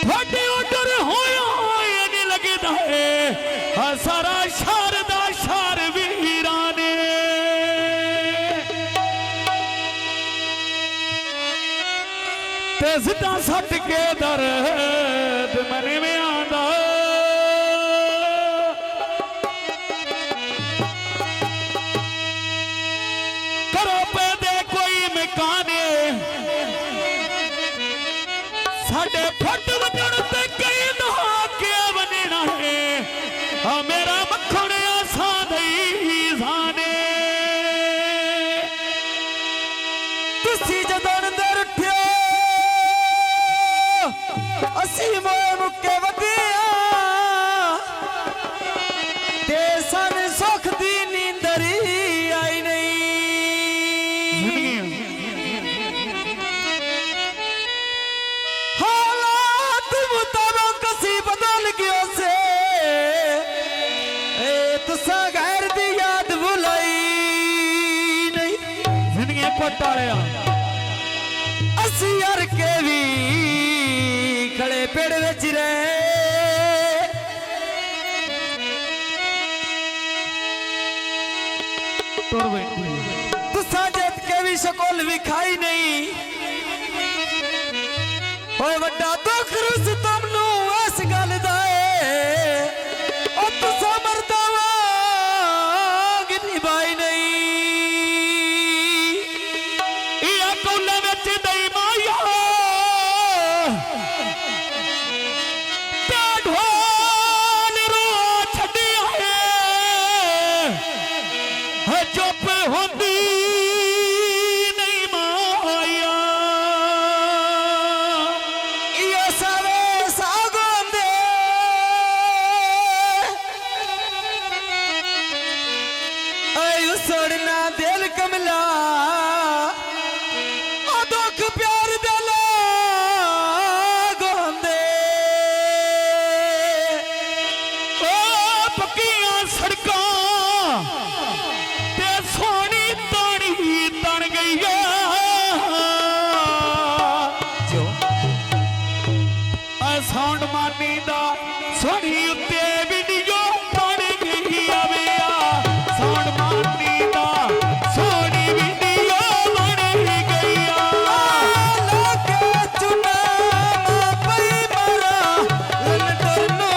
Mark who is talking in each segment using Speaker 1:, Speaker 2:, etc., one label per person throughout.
Speaker 1: थोड़े ऑर्डर होया नहीं लगता है सारा शहर दा शहर वीराने ते सिद्धा सट के दर्द मन में आंदा करो पे दे कोई मकाने साडे फट वजण ते कई दहा के बनना है मेरा मक्खन आसा दई जाने
Speaker 2: तुसी जदन दर उठियो असी मोए मुक्के वगिया ते सन सुख दी नींदरी आई नहीं हालात मुताबिक कसी बदल गयो से तुसा गैर दी याद भुलाई नहीं
Speaker 1: जिंदगी कोटालिया
Speaker 2: असी यार के भी खड़े पेड़ विच रहे
Speaker 1: तुर बैठी
Speaker 2: तुसा जत के भी शकोल विखाई नहीं होए वड्डा दुख रुस तुमनू इस गल दा ओ तुसा मरदा वांग निभाई नहीं
Speaker 1: इया कौले विच दई माया ते ढोल रो छड्डिया है चुप होंदी नहीं माया
Speaker 2: ये सारे सागोंदे ऐ सोड़ना दिल कमला ओ दुख प्यार दिल गोंदे
Speaker 1: ओ पक्कियां सड़कां ते सोनी तानी तन गई है
Speaker 2: जो
Speaker 1: साउंड मानी दा सोनी उत्ते वीडियो बन गई आवे साउंड मानी दा सोनी वीडियो बन गई
Speaker 2: लोके चुना पई मारा लन टरनो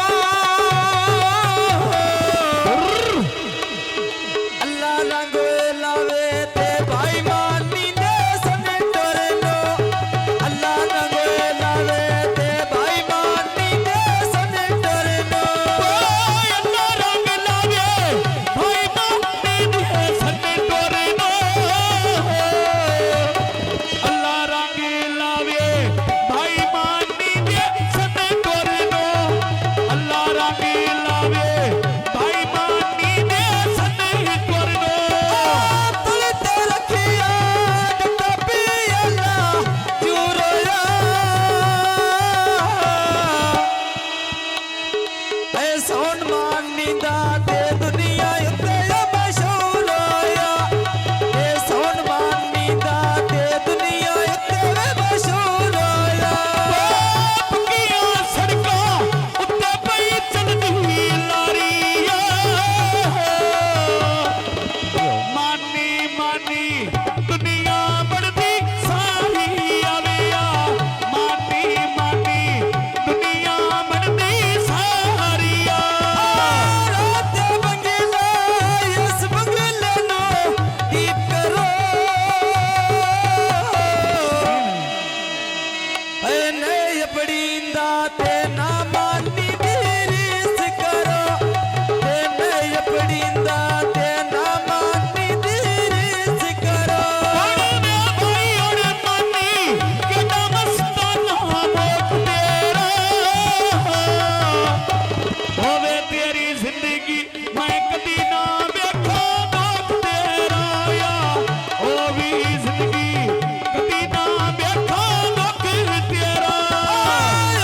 Speaker 2: अल्लाह रंग लावे ते भाई मानी दे सन टरनो अल्लाह रंग लावे ते भाई मानी दे सन टरनो
Speaker 1: अल्लाह रंग लावे भाई मानी दे सन टरनो अल्लाह रंग लावे भाई मानी दे सन टरनो अल्लाह रंग लावे भाई मानी दे सन टरनो
Speaker 2: तुल ते रखिया टपी अल्लाह चूरोया ऐ सोन मानी दा ते दुनिया उत्ते मशहूर होया ऐ सोन मानी दा ते दुनिया उत्ते मशहूर होया
Speaker 1: पक्कियां सड़कां उत्ते पई चलदी लारी मानी मानी दुनिया बढ़दी सारी आवे मानी मानी दुनिया बढ़दी सारी
Speaker 2: रात बंगला इस बंगले नो दीप करो ऐ नय पड़ींदा ते ना मानी दी रीस करो ते नय पड़ींदा ते ना मानी दी रीस करो
Speaker 1: भाई और मानी केड़ा मस्ताना मोख तेरा होवे तेरी जिंदगी मैं कदी ना वेखा मोख तेरा ओ भी जिंदगी कदी ना वेखा मोख तेरा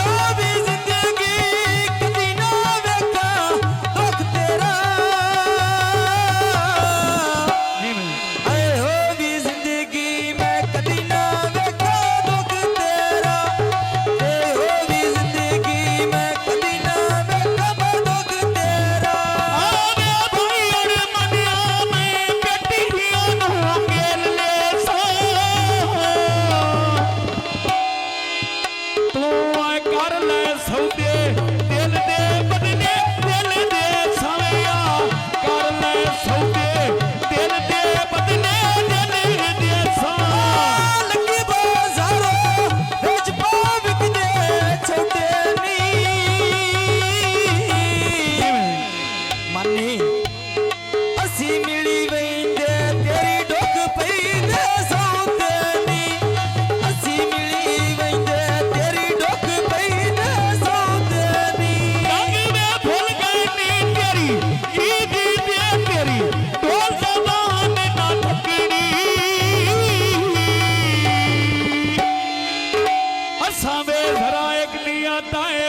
Speaker 2: ओ भी जिंदगी
Speaker 1: ਤੂੰ ਆ ਕਰ ਲੈ ਸੌਦੇ ਦਿਲ ਦੇ ਬਦਲੇ ਦਿਲ ਦੇ ਸਵਿਆ ਕਰ ਲੈ ਸੌਦੇ ਦਿਲ ਦੇ ਬਦਲੇ ਦਿਲ ਦੇ ਸਵਿਆ
Speaker 2: ਲੱਗੀ ਬਾਜ਼ਾਰੋਂ ਵਿੱਚ ਪਾ ਵਿਕਦੇ ਛੋਟੇ ਨੀ ਮਾਨੀ ਅਸੀਂ ਮਿਲੀ ਵੈਂਦੇ ਤੇਰੀ ਡੁੱਕ ਪਈਦੇ ਸੌਂਦੇ ਨੀ ਅਸੀਂ ਮਿਲੀ ਵੈਂਦੇ ਤੇਰੀ ਡੁੱਕ ਪਈਦੇ ਸੌਂਦੇ ਨੀ
Speaker 1: ਰੰਗ ਮੈਂ ਭੁੱਲ ਗਈ ਨੀ ਤੇਰੀ ਕੀ ਦੀ ਦੇ ਤੇਰੀ ਢੋਲ ਜ਼ਬਾਨ ਨਾ ਠੱਕਣੀ ਅਸਾਂ ਵੇ ਜ਼ਰਾ ਇੱਕ ਨੀਆਂ ਤਾਏ